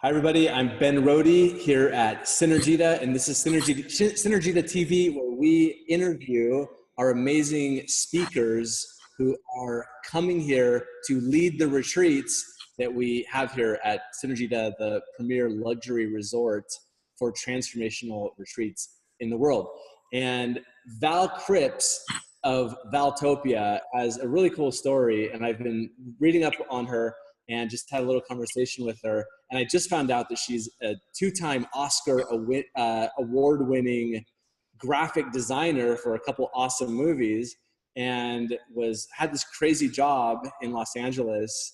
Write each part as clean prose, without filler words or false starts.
Hi, everybody. I'm Ben Rohde here at Synergida, and this is Synergida TV, where we interview our amazing speakers who are coming here to lead the retreats that we have here at Synergida, the premier luxury resort for transformational retreats in the world. And Val Cripps of Valtopia has a really cool story, and I've been reading up on her and just had a little conversation with her. And I just found out that she's a two-time Oscar award-winning graphic designer for a couple awesome movies, and had this crazy job in Los Angeles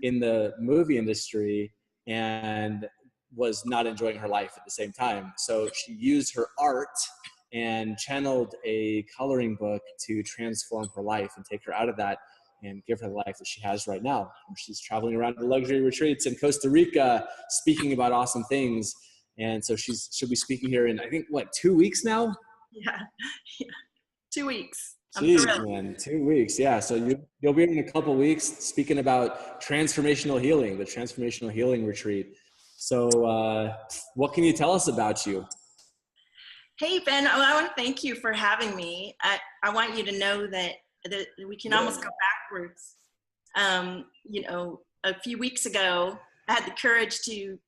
in the movie industry and was not enjoying her life at the same time. So she used her art and channeled a coloring book to transform her life and take her out of that and give her the life that she has right now. She's traveling around to luxury retreats in Costa Rica, speaking about awesome things. And so she'll be speaking here in, I think, what, 2 weeks now? Yeah. 2 weeks. Jeez, man, 2 weeks. Yeah, so you'll be here in a couple weeks speaking about transformational healing, the transformational healing retreat. So what can you tell us about you? Hey, Ben, I want to thank you for having me. I want you to know that we can almost go backwards. You know, a few weeks ago, I had the courage to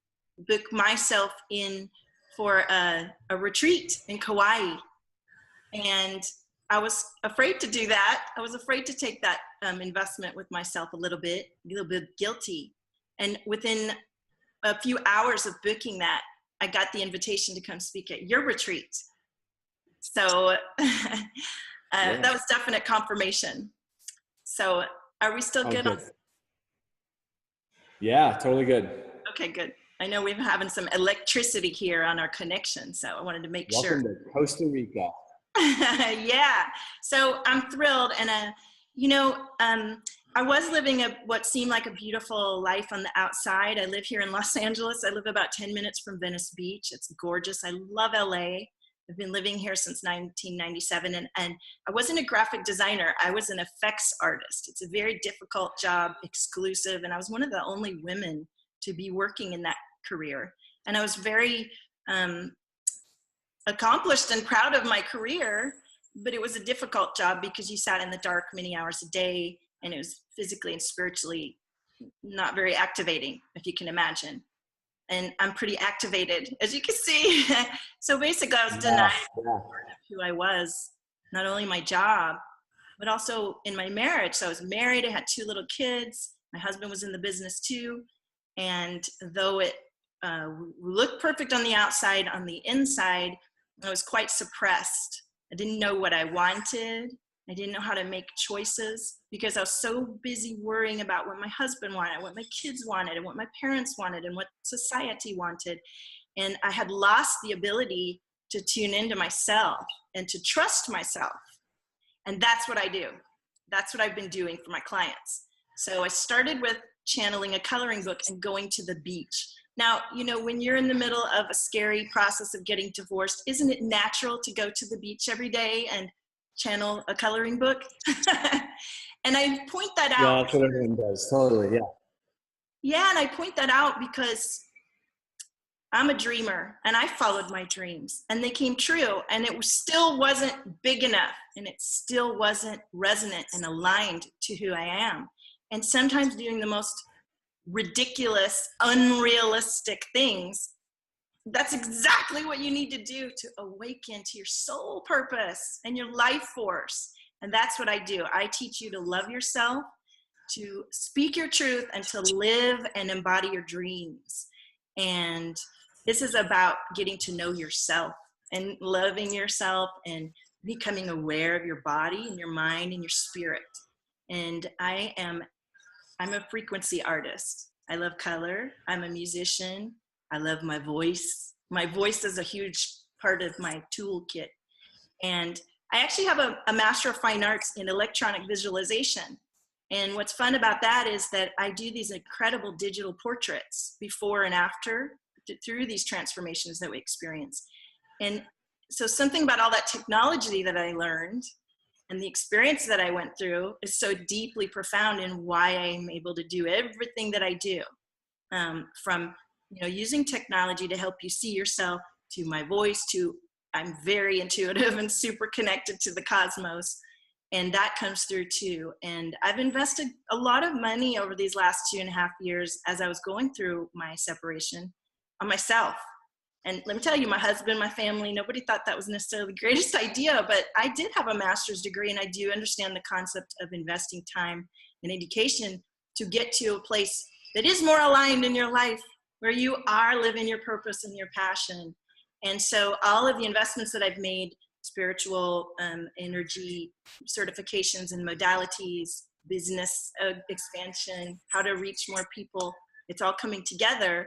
book myself in for a retreat in Kauai. And I was afraid to do that. I was afraid to take that investment with myself a little bit guilty. And within a few hours of booking that, I got the invitation to come speak at your retreat. So that was definite confirmation. So are we still good? Yeah, totally good. Okay, good. I know we're having some electricity here on our connection, so I wanted to make sure. Welcome to Costa Rica. Yeah, so I'm thrilled. And, you know, I was living what seemed like a beautiful life on the outside. I live here in Los Angeles. I live about 10 minutes from Venice Beach. It's gorgeous. I love LA. I've been living here since 1997, and I wasn't a graphic designer. I was an effects artist. It's a very difficult job, exclusive, and I was one of the only women to be working in that career. And I was very accomplished and proud of my career, but it was a difficult job because you sat in the dark many hours a day, and it was physically and spiritually not very activating, if you can imagine. And I'm pretty activated, as you can see. So basically I was denied who I was, not only my job, but also in my marriage. So I was married, I had 2 little kids. My husband was in the business too. And though it looked perfect on the outside, on the inside, I was quite suppressed. I didn't know what I wanted. I didn't know how to make choices because I was so busy worrying about what my husband wanted, what my kids wanted, and what my parents wanted, and what society wanted. And I had lost the ability to tune into myself and to trust myself. And that's what I do. That's what I've been doing for my clients. So I started with channeling a coloring book and going to the beach. Now, you know, when you're in the middle of a scary process of getting divorced, isn't it natural to go to the beach every day and channel a coloring book? And I point that out. Yeah, that's what everyone does. Totally, yeah. Yeah, and I point that out because I'm a dreamer and I followed my dreams and they came true, and it still wasn't big enough, and it still wasn't resonant and aligned to who I am. And sometimes doing the most ridiculous, unrealistic things, that's exactly what you need to do to awaken to your soul purpose and your life force. And that's what I do. I teach you to love yourself, to speak your truth, and to live and embody your dreams. And this is about getting to know yourself and loving yourself and becoming aware of your body and your mind and your spirit. And I'm a frequency artist. I love color. I'm a musician. I love my voice. My voice is a huge part of my toolkit. And I actually have a Master of Fine Arts in electronic visualization. And what's fun about that is that I do these incredible digital portraits before and after through these transformations that we experience. And so something about all that technology that I learned and the experience that I went through is so deeply profound in why I'm able to do everything that I do. From using technology to help you see yourself, to my voice, to I'm very intuitive and super connected to the cosmos. And that comes through too. And I've invested a lot of money over these last 2.5 years as I was going through my separation on myself. And let me tell you, my husband, my family, nobody thought that was necessarily the greatest idea, but I did have a master's degree, and I do understand the concept of investing time in education to get to a place that is more aligned in your life, where you are living your purpose and your passion. And so all of the investments that I've made, spiritual energy certifications and modalities, business expansion, how to reach more people, it's all coming together.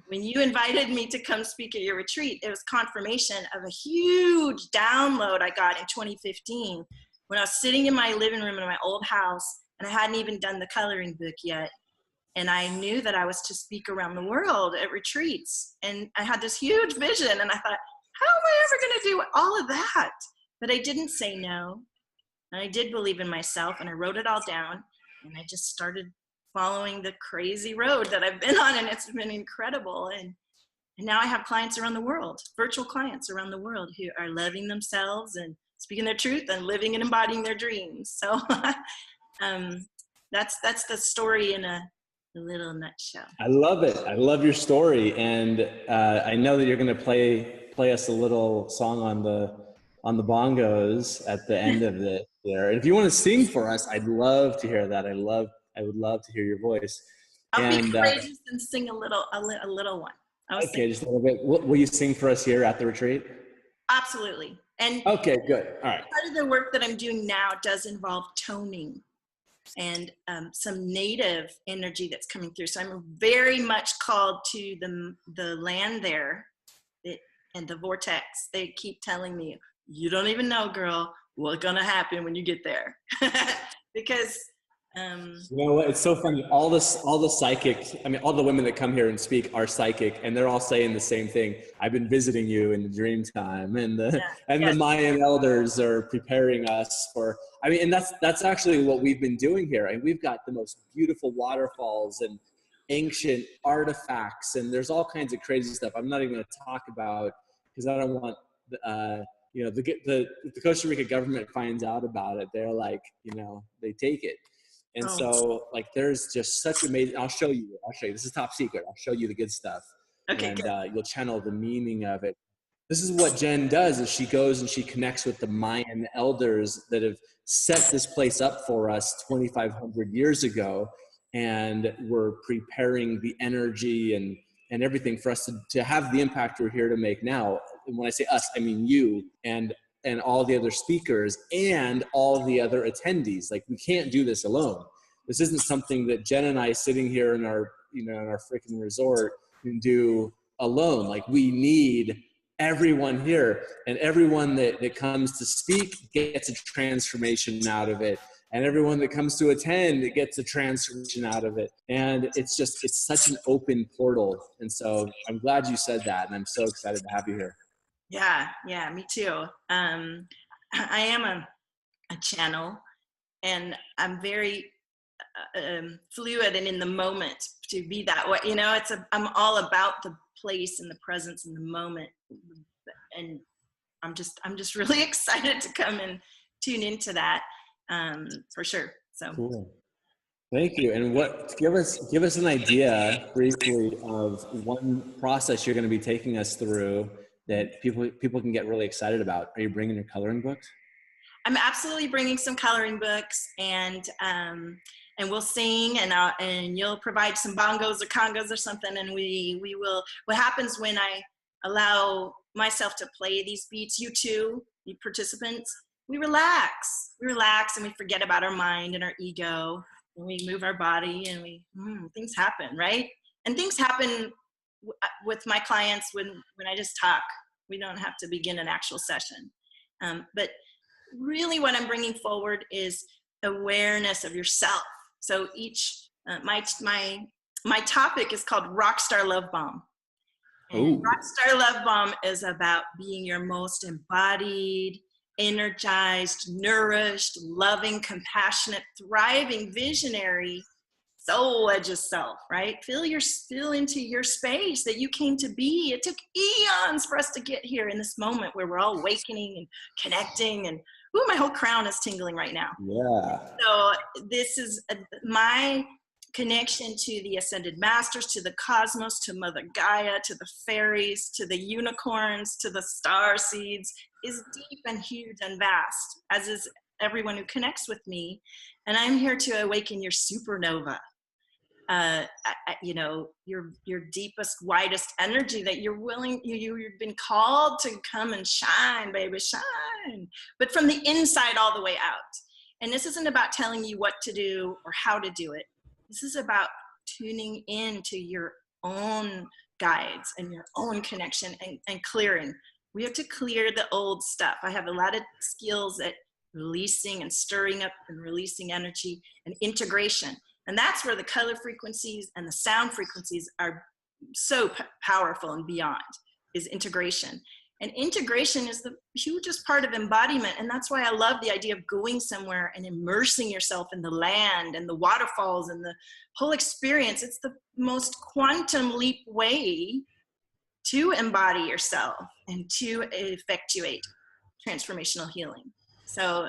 When you invited me to come speak at your retreat, it was confirmation of a huge download I got in 2015 when I was sitting in my living room in my old house, and I hadn't even done the coloring book yet. And I knew that I was to speak around the world at retreats. And I had this huge vision, and I thought, how am I ever going to do all of that? But I didn't say no. And I did believe in myself, and I wrote it all down, and I just started following the crazy road that I've been on, and it's been incredible. And now I have clients around the world, virtual clients around the world, who are loving themselves and speaking their truth and living and embodying their dreams. So that's the story in a little nutshell. I love it. I love your story, and I know that you're going to play us a little song on the bongos at the end of it there. And if you want to sing for us, I'd love to hear that. I would love to hear your voice. I'll be courageous and sing a little one. Okay, just a little bit. Will you sing for us here at the retreat? Absolutely. And okay, good. All right. Part of the work that I'm doing now does involve toning and some native energy that's coming through. So I'm very much called to the land there and the vortex. They keep telling me, you don't even know, girl, what's gonna happen when you get there. Because you know what? It's so funny. All the psychics, I mean, all the women that come here and speak are psychic, and they're all saying the same thing. I've been visiting you in the dream time, and the Mayan elders are preparing us for. I mean, and that's actually what we've been doing here. And we've got the most beautiful waterfalls and ancient artifacts, and there's all kinds of crazy stuff. I'm not even going to talk about because I don't want. The Costa Rica government finds out about it, they're like, they take it. And so like, there's just such amazing, I'll show you, this is top secret. I'll show you the good stuff. Okay, and you'll channel the meaning of it. This is what Jen does, is she goes and she connects with the Mayan elders that have set this place up for us 2,500 years ago. And we're preparing the energy and everything for us to have the impact we're here to make now. And when I say us, I mean you and all the other speakers and all the other attendees. Like, we can't do this alone. This isn't something that Jen and I sitting here in our, in our freaking resort can do alone. Like, we need everyone here, and everyone that comes to speak gets a transformation out of it. And everyone that comes to attend, it gets a transformation out of it. And it's such an open portal. And so I'm glad you said that. And I'm so excited to have you here. Yeah, me too. I am a channel, and I'm very fluid and in the moment to be that way. I'm all about the place and the presence in the moment. And I'm just really excited to come and tune into that. For sure. So cool. Thank you. And give us an idea briefly of one process you're going to be taking us through that people can get really excited about. Are you bringing your coloring books? I'm absolutely bringing some coloring books, and we'll sing, and you'll provide some bongos or congas or something, and we will. What happens when I allow myself to play these beats, you too, you participants, we relax, and we forget about our mind and our ego, and we move our body, and things happen, right? And things happen with my clients when I just talk. We don't have to begin an actual session. But really what I'm bringing forward is awareness of yourself. So my topic is called Rockstar Love Bomb. And Rockstar Love Bomb is about being your most embodied, energized, nourished, loving, compassionate, thriving, visionary soul edge of self, right? Feel into your space that you came to be. It took eons for us to get here in this moment where we're all awakening and connecting, and ooh, my whole crown is tingling right now. Yeah. So this is my connection to the ascended masters, to the cosmos, to Mother Gaia, to the fairies, to the unicorns, to the star seeds is deep and huge and vast, as is everyone who connects with me. And I'm here to awaken your supernova, you know, your deepest, widest energy that you've been called to come and shine, baby, shine, but from the inside all the way out. And this isn't about telling you what to do or how to do it. This is about tuning in to your own guides and your own connection and clearing. We have to clear the old stuff. I have a lot of skills at releasing and stirring up and releasing energy and integration. And that's where the color frequencies and the sound frequencies are so powerful and beyond, is integration. And integration is the hugest part of embodiment. And that's why I love the idea of going somewhere and immersing yourself in the land and the waterfalls and the whole experience. It's the most quantum leap way to embody yourself and to effectuate transformational healing. So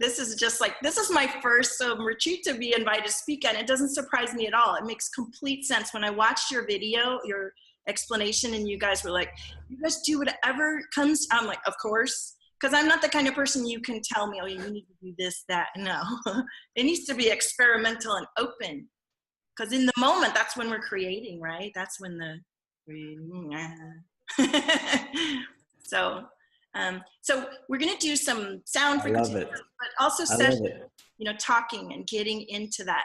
this is my first retreat to be invited to speak at. It doesn't surprise me at all. It makes complete sense. When I watched your video, your explanation, and you guys were like, you guys do whatever comes. I'm like, of course, because I'm not the kind of person you can tell me, oh, you need to do this, that. No, it needs to be experimental and open, because in the moment, that's when we're creating, right? That's when so we're going to do some sound frequencies, but also sessions, you know, talking and getting into that,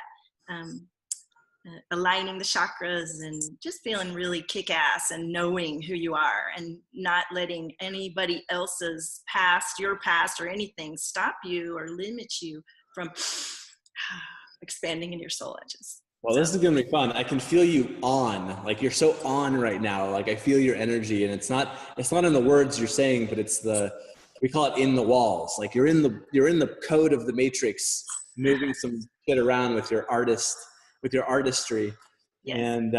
aligning the chakras and just feeling really kick-ass and knowing who you are and not letting anybody else's past, your past, or anything stop you or limit you from expanding in your soul edges. Well, this is going to be fun. I can feel you on, like you're so on right now. Like I feel your energy, and it's not in the words you're saying, but it's we call it in the walls. Like you're in the code of the matrix, moving some shit around with your artistry. Yes. And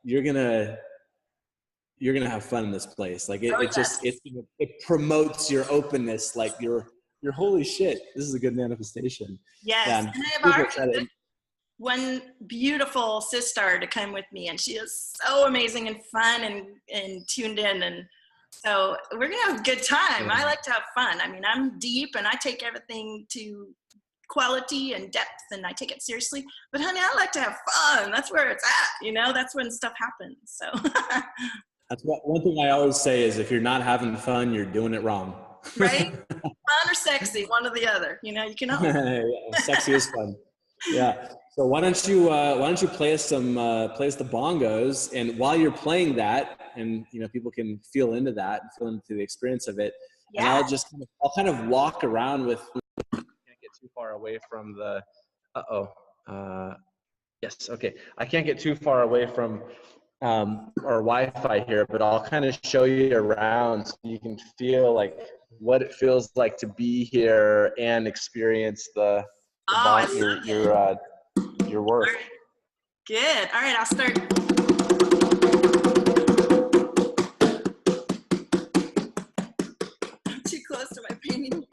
you're gonna have fun in this place. Like it promotes your openness. Like you're holy shit. This is a good manifestation. Yes, yeah, and I have one beautiful sister to come with me, and she is so amazing and fun and tuned in, and so we're gonna have a good time. I like to have fun. I mean, I'm deep and I take everything to quality and depth, and I take it seriously, but honey, I like to have fun. That's where it's at, you know. That's when stuff happens. So that's one thing I always say is, if you're not having fun, you're doing it wrong. Right? Fun or sexy, one or the other, you know. You can always yeah, sexy is fun. Yeah. So why don't you play us the bongos, and while you're playing that, and you know, people can feel into that and feel into the experience of it. Yeah. And I'll kind of walk around with. Can't get too far away from the. Yes. Okay. I can't get too far away from our Wi-Fi here, but I'll kind of show you around so you can feel like what it feels like to be here and experience your work. Right. Good. All right, I'll start. I'm too close to my painting.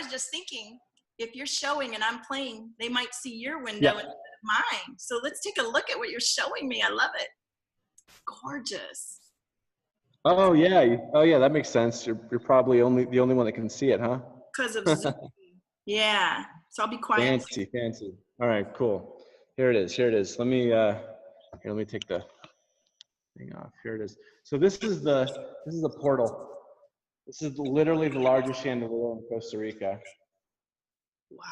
Just thinking, if you're showing and I'm playing, they might see your window instead of mine. So let's take a look at what you're showing me. I love it. Gorgeous. Oh yeah. Oh yeah, that makes sense. You're probably the only one that can see it, huh? Because of Zoom. Yeah. So I'll be quiet. Fancy. All right, cool. Here it is. Let me take the thing off. Here it is. So this is the portal. This is literally the largest chandelier in Costa Rica. Wow.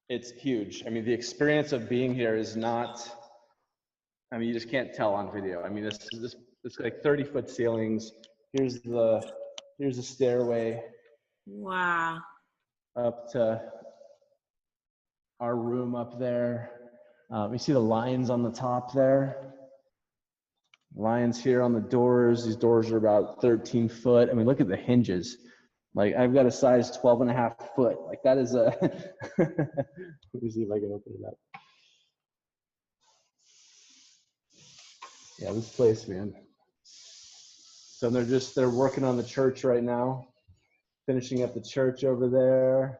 It's huge. I mean, the experience of being here is not I mean, you just can't tell on video. I mean, it's like 30-foot ceilings. Here's the stairway Wow. up to our room up there. You see the lions on the top there. Lions here on the doors. These doors are about 13 foot. I mean, look at the hinges. Like, I've got a size 12.5 foot. Like, that is a, let me see if I can open it up. Yeah, this place, man. So they're working on the church right now, finishing up the church over there.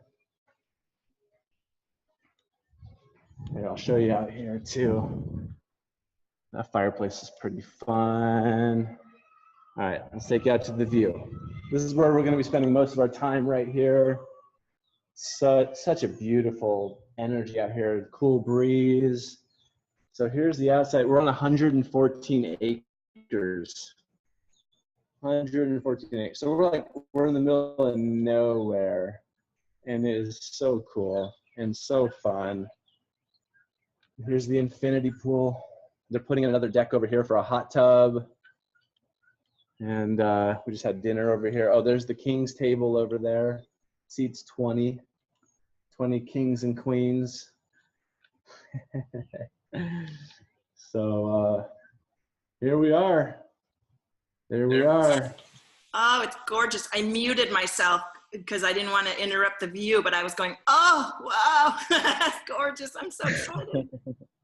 Here, I'll show you out here too. That fireplace is pretty fun. All right, let's take you out to the view. This is where we're going to be spending most of our time right here. Such a beautiful energy out here, cool breeze. So here's the outside. We're on 114 acres. 114 acres. So we're in the middle of nowhere, and it is so cool and so fun. Here's the infinity pool. They're putting in another deck over here for a hot tub. And we just had dinner over here. Oh, there's the king's table over there. Seats 20 kings and queens. So here we are. There we are. Oh, it's gorgeous. I muted myself because I didn't want to interrupt the view, but I was going, oh, wow, that's gorgeous. I'm so excited.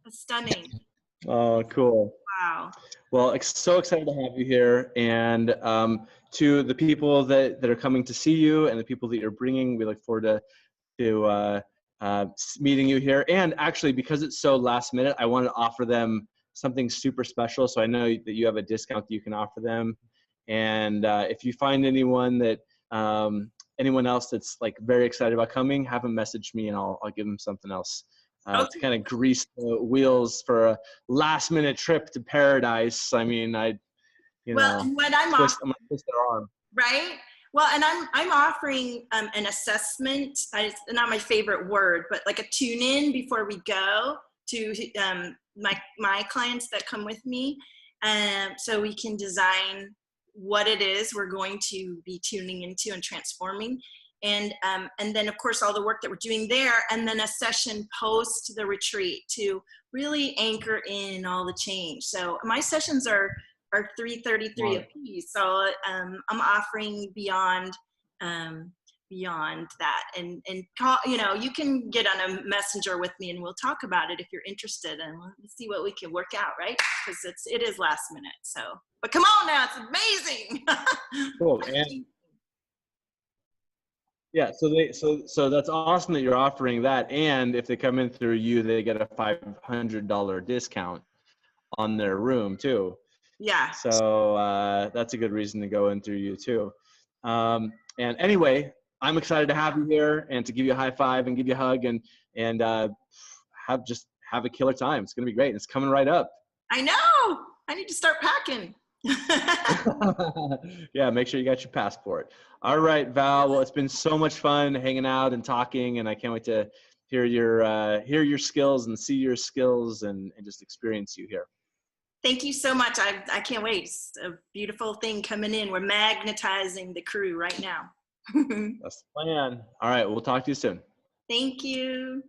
It's stunning. Oh, cool. Wow. Well, so excited to have you here. And to the people that are coming to see you and the people that you're bringing, we look forward to meeting you here. And actually, because it's so last minute, I want to offer them something super special. So I know that you have a discount that you can offer them. And if you find anyone else that's like very excited about coming, have them message me and I'll give them something else to kind of grease the wheels for a last minute trip to paradise. I mean, when I'm twist their arm. Right. Well, and I'm offering an assessment. It's not my favorite word, but like a tune in before we go to my clients that come with me, so we can design what it is we're going to be tuning into and transforming, and then of course all the work that we're doing there, and then a session post the retreat to really anchor in all the change. So my sessions are $333 a piece. So I'm offering beyond that, and call, you can get on a messenger with me and we'll talk about it if you're interested, and we'll see what we can work out, right? Because it is last minute. So, but come on now, it's amazing. Cool. And yeah, so that's awesome that you're offering that, and if they come in through you, they get a $500 discount on their room too. Yeah. So that's a good reason to go in through you too. And anyway, I'm excited to have you here and to give you a high five and give you a hug and have a killer time. It's gonna be great. It's coming right up. I know. I need to start packing. Yeah, make sure you got your passport. All right, Val. Well, it's been so much fun hanging out and talking, and I can't wait to hear your skills and see your skills and just experience you here. Thank you so much. I can't wait. It's a beautiful thing coming in. We're magnetizing the crew right now. That's the plan. All right, we'll talk to you soon. Thank you.